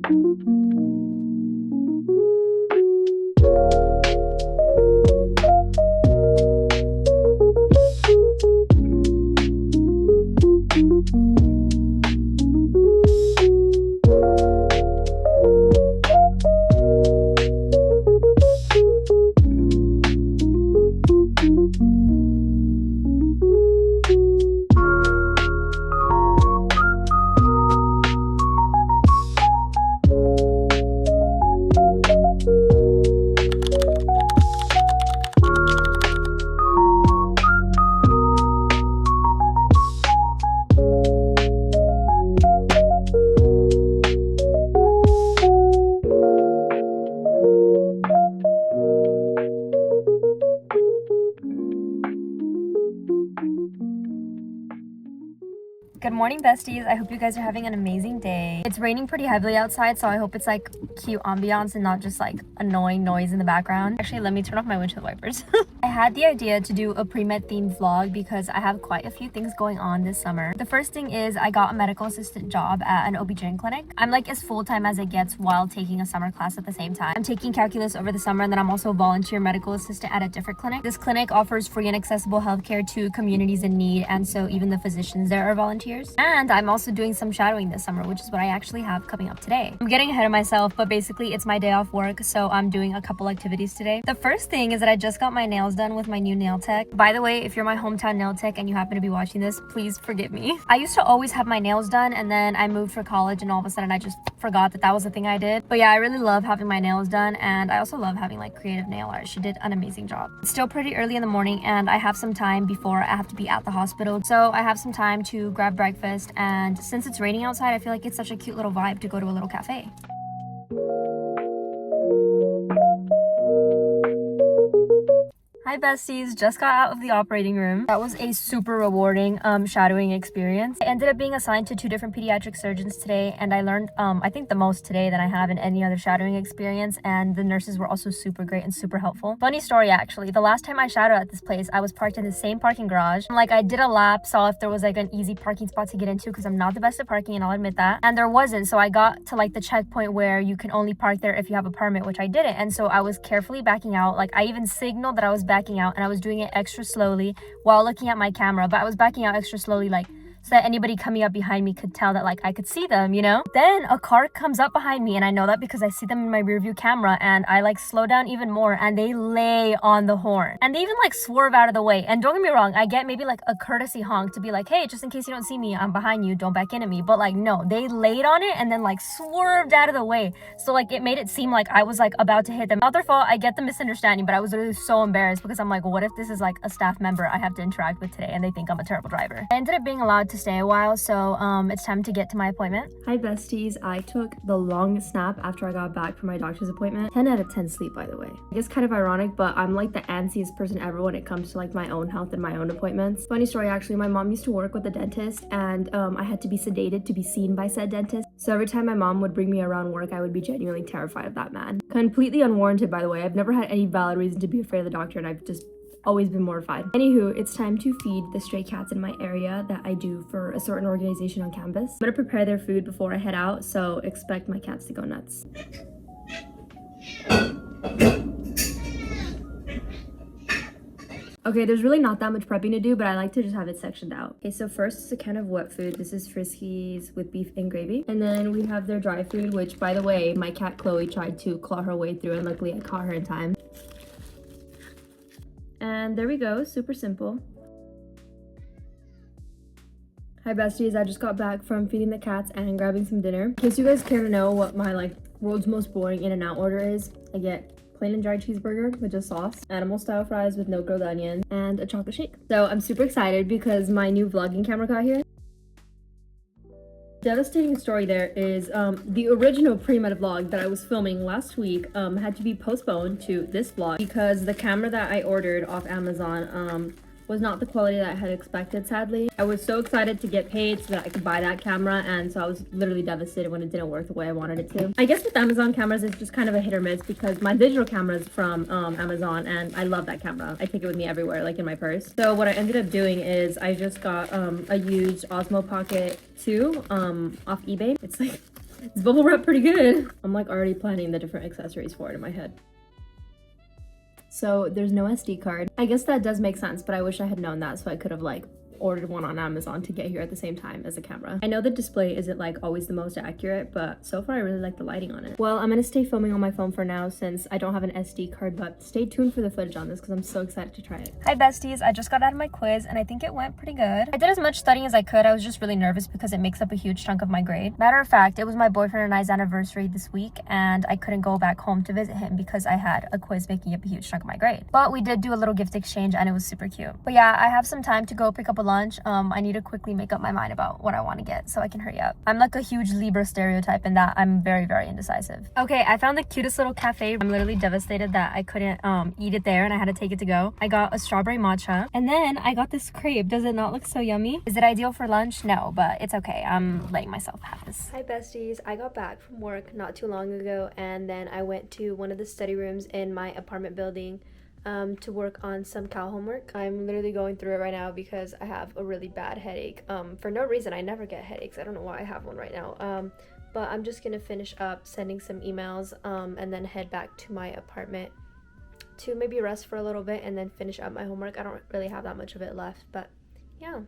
Good morning, besties. I hope you guys are having an amazing day. It's raining pretty heavily outside, so I hope it's like cute ambiance and not just like annoying noise in the background. Actually, let me turn off my windshield wipers. I had the idea to do a pre-med themed vlog because I have quite a few things going on this summer. The first thing is I got a medical assistant job at an OB/GYN clinic. I'm like as full-time as it gets while taking a summer class at the same time. I'm taking calculus over the summer, and then I'm also a volunteer medical assistant at a different clinic. This clinic offers free and accessible healthcare to communities in need, and so even the physicians there are volunteers. And I'm also doing some shadowing this summer, which is what I actually have coming up today. I'm getting ahead of myself, but basically it's my day off work, so I'm doing a couple activities today. The first thing is that I just got my nails done with my new nail tech. By the way, if you're my hometown nail tech and you happen to be watching this, please forgive me. I used to always have my nails done, and then I moved for college, and all of a sudden I just forgot that that was the thing I did. But yeah, I really love having my nails done, and I also love having like creative nail art. She did an amazing job. It's still pretty early in the morning, and I have some time before I have to be at the hospital, so I have some time to grab breakfast. And since it's raining outside, I feel like it's such a cute little vibe to go to a little cafe. Hi besties, just got out of the operating room. That was a super rewarding shadowing experience. I ended up being assigned to 2 different pediatric surgeons today, and I learned I think the most today than I have in any other shadowing experience, and the nurses were also super great and super helpful. Funny story actually, the last time I shadowed at this place, I was parked in the same parking garage. Like I did a lap, saw if there was like an easy parking spot to get into because I'm not the best at parking, and I'll admit that. And there wasn't, so I got to like the checkpoint where you can only park there if you have a permit, which I didn't. And so I was carefully backing out. Like I even signaled that I was backing out, and I was doing it extra slowly while looking at my camera, but I was backing out extra slowly, like so that anybody coming up behind me could tell that like I could see them, you know? Then a car comes up behind me, and I know that because I see them in my rearview camera, and I like slow down even more, and they lay on the horn, and they even like swerve out of the way. And don't get me wrong, I get maybe like a courtesy honk to be like, hey, just in case you don't see me, I'm behind you, don't back into me. But like no, they laid on it and then like swerved out of the way, so like it made it seem like I was like about to hit them. Not their fault, I get the misunderstanding, but I was literally so embarrassed because I'm like, what if this is like a staff member I have to interact with today and they think I'm a terrible driver? I ended up being allowed to stay a while, so it's time to get to my appointment. Hi besties, I took the longest nap after I got back from my doctor's appointment. 10 out of 10 sleep, by the way. I guess kind of ironic, but I'm like the anxious person ever when it comes to like my own health and my own appointments. Funny story actually, my mom used to work with a dentist, and I had to be sedated to be seen by said dentist. So every time my mom would bring me around work, I would be genuinely terrified of that man. Completely unwarranted, by the way. I've never had any valid reason to be afraid of the doctor, and I've just always been mortified. Anywho, it's time to feed the stray cats in my area that I do for a certain organization on campus. I'm gonna prepare their food before I head out, so expect my cats to go nuts. Okay, there's really not that much prepping to do, but I like to just have it sectioned out. Okay, so first is a can of wet food. This is Friskies with beef and gravy. And then we have their dry food, which by the way, my cat Chloe tried to claw her way through, and luckily I caught her in time. And there we go, super simple. Hi besties, I just got back from feeding the cats and grabbing some dinner. In case you guys care to know what my like world's most boring In-N-Out order is, I get plain and dry cheeseburger with just sauce, animal style fries with no grilled onion, and a chocolate shake. So I'm super excited because my new vlogging camera got here. Devastating story there is the original pre-med vlog that I was filming last week had to be postponed to this vlog because the camera that I ordered off Amazon was not the quality that I had expected, sadly. I was so excited to get paid so that I could buy that camera, and so I was literally devastated when it didn't work the way I wanted it to. I guess with Amazon cameras, it's just kind of a hit or miss because my digital camera is from Amazon, and I love that camera. I take it with me everywhere, like in my purse. So what I ended up doing is I just got a used Osmo Pocket 2 off eBay. It's like It's bubble wrap pretty good. I'm like already planning the different accessories for it in my head. So there's no SD card. I guess that does make sense, but I wish I had known that so I could have like ordered one on Amazon to get here at the same time as the camera. I know the display isn't like always the most accurate, but so far I really like the lighting on it. Well, I'm gonna stay filming on my phone for now since I don't have an SD card, but stay tuned for the footage on this because I'm so excited to try it. Hi besties, I just got out of my quiz and I think it went pretty good. I did as much studying as I could. I was just really nervous because it makes up a huge chunk of my grade. Matter of fact, it was my boyfriend and I's anniversary this week and I couldn't go back home to visit him because I had a quiz making up a huge chunk of my grade. But we did do a little gift exchange and it was super cute. But yeah, I have some time to go pick up a lunch. I need to quickly make up my mind about what I want to get so I can hurry up. I'm like a huge Libra stereotype in that I'm very, very indecisive. Okay, I found the cutest little cafe. I'm literally devastated that I couldn't eat it there and I had to take it to go. I got a strawberry matcha and then I got this crepe. Does it not look so yummy? Is it ideal for lunch? No, but it's okay. I'm letting myself have this. Hi besties, I got back from work not too long ago and then I went to one of the study rooms in my apartment building to work on some Cal homework. I'm literally going through it right now because I have a really bad headache. For no reason. I never get headaches. I don't know why I have one right now. But I'm just gonna finish up sending some emails and then head back to my apartment to maybe rest for a little bit and then finish up my homework. I don't really have that much of it left, but yeah.